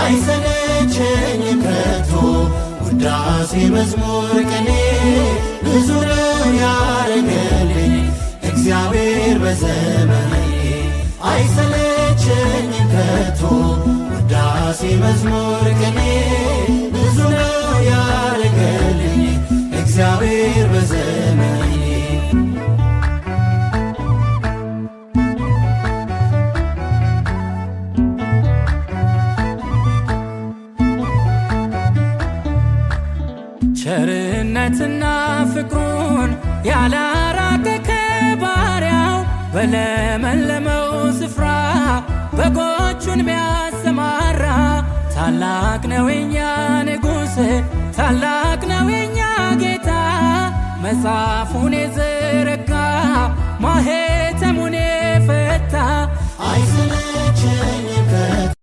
አይሰለቸኝም ከቶ ውዳሴ መዝሙር ቅኔ ብዙ ነው ያረገልኝ እግዚአብሔር በዘመኔ። አይሰለቸኝም ከቶ ውዳሴ መዝሙር ቅኔ ብዙ ነው ያረገልኝ እግዚአብሔር በዘመኔ። ቸርነትና ፍቅሩን ያላራቀ ከባሪያው በለመለመው ስፍራ በጎቹን ሚያሰማራ ታላቅ ነው የኛ ንጉሥ ታላቅ ነው የኛ ጌታ። መጽሐፉን የዘረጋ ማኅተሙን የፈታ አይሰለቸኝም